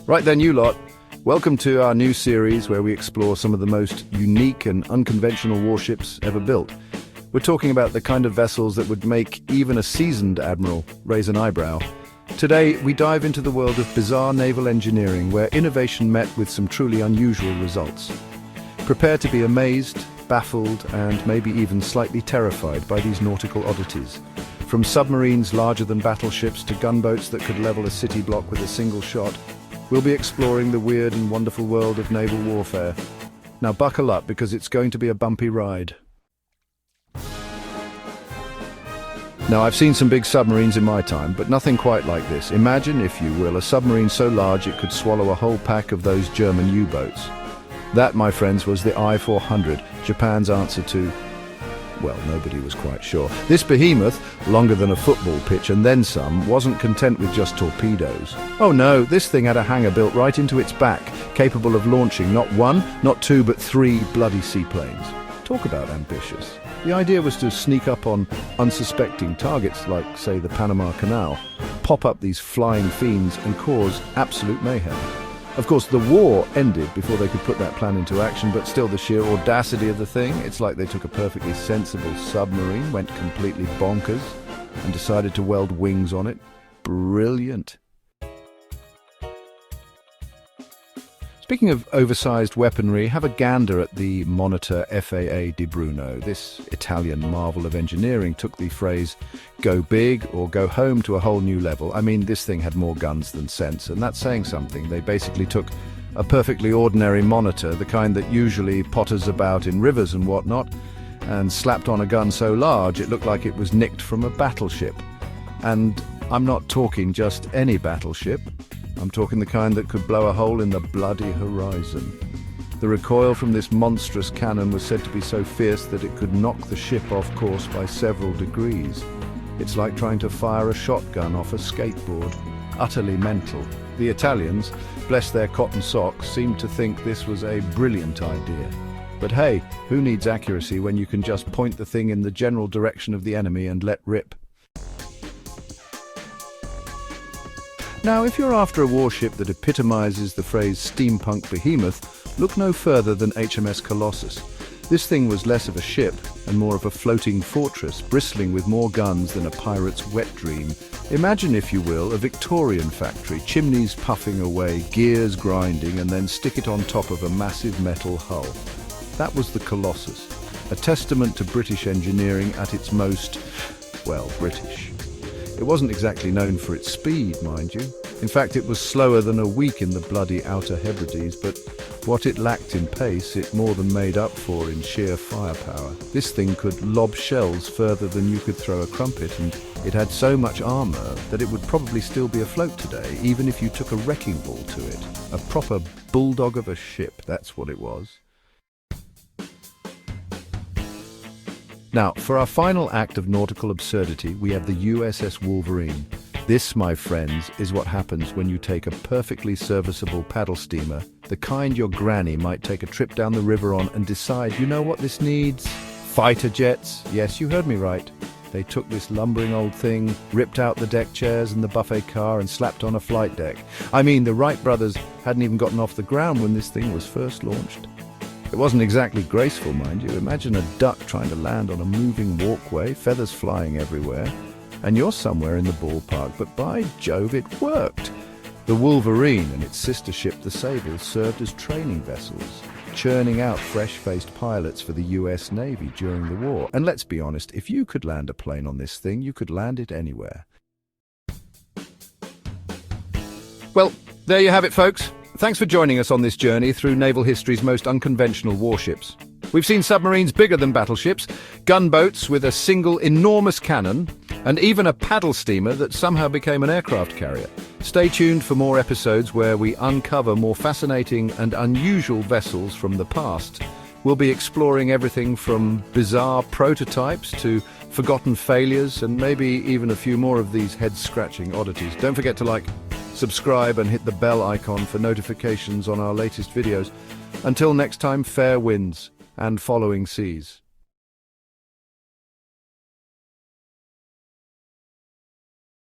Right then, you lot. Welcome to our new series where we explore some of the most unique and unconventional warships ever built. We're talking about the kind of vessels that would make even a seasoned admiral raise an eyebrow. Today, we dive into the world of bizarre naval engineering where innovation met with some truly unusual results. Prepare to be amazed, baffled, and maybe even slightly terrified by these nautical oddities. From submarines larger than battleships to gunboats that could level a city block with a single shot, we'll be exploring the weird and wonderful world of naval warfare. Now buckle up because it's going to be a bumpy ride. Now, I've seen some big submarines in my time, but nothing quite like this. Imagine, if you will, a submarine so large it could swallow a whole pack of those German U-boats. That, my friends, was the I-400, Japan's answer to... well, nobody was quite sure. This behemoth, longer than a football pitch and then some, wasn't content with just torpedoes. Oh no, this thing had a hangar built right into its back, capable of launching not one, not two, but 3 bloody seaplanes. Talk about ambitious. The idea was to sneak up on unsuspecting targets like, say, the Panama Canal, pop up these flying fiends and cause absolute mayhem. Of course, the war ended before they could put that plan into action, but still the sheer audacity of the thing, it's like they took a perfectly sensible submarine, went completely bonkers, and decided to weld wings on it. Brilliant. Speaking of oversized weaponry, have a gander at the Monitor FAA di Bruno. This Italian marvel of engineering took the phrase, go big or go home, to a whole new level. I mean, this thing had more guns than sense, and that's saying something. They basically took a perfectly ordinary monitor, the kind that usually potters about in rivers and whatnot, and slapped on a gun so large it looked like it was nicked from a battleship. And I'm not talking just any battleship. I'm talking the kind that could blow a hole in the bloody horizon. The recoil from this monstrous cannon was said to be so fierce that it could knock the ship off course by several degrees. It's like trying to fire a shotgun off a skateboard. Utterly mental. The Italians, bless their cotton socks, seemed to think this was a brilliant idea. But hey, who needs accuracy when you can just point the thing in the general direction of the enemy and let rip? Now, if you're after a warship that epitomizes the phrase Steampunk Behemoth, look no further than HMS Colossus. This thing was less of a ship and more of a floating fortress, bristling with more guns than a pirate's wet dream. Imagine, if you will, a Victorian factory, chimneys puffing away, gears grinding, and then stick it on top of a massive metal hull. That was the Colossus, a testament to British engineering at its most, well, British. It wasn't exactly known for its speed, mind you. In fact, it was slower than a week in the bloody Outer Hebrides, but what it lacked in pace, it more than made up for in sheer firepower. This thing could lob shells further than you could throw a crumpet, and it had so much armour that it would probably still be afloat today, even if you took a wrecking ball to it. A proper bulldog of a ship, that's what it was. Now, for our final act of nautical absurdity, we have the USS Wolverine. This, my friends, is what happens when you take a perfectly serviceable paddle steamer, the kind your granny might take a trip down the river on, and decide, you know what this needs? Fighter jets. Yes, you heard me right. They took this lumbering old thing, ripped out the deck chairs and the buffet car, and slapped on a flight deck. I mean, the Wright brothers hadn't even gotten off the ground when this thing was first launched. It wasn't exactly graceful, mind you. Imagine a duck trying to land on a moving walkway, feathers flying everywhere, and you're somewhere in the ballpark, but by Jove, it worked. The Wolverine and its sister ship, the Sable, served as training vessels, churning out fresh-faced pilots for the US Navy during the war. And let's be honest, if you could land a plane on this thing, you could land it anywhere. Well, there you have it, folks. Thanks for joining us on this journey through naval history's most unconventional warships. We've seen submarines bigger than battleships, gunboats with a single enormous cannon, and even a paddle steamer that somehow became an aircraft carrier. Stay tuned for more episodes where we uncover more fascinating and unusual vessels from the past. We'll be exploring everything from bizarre prototypes to forgotten failures, and maybe even a few more of these head-scratching oddities. Don't forget to subscribe and hit the bell icon for notifications on our latest videos. Until next time, fair winds and following seas.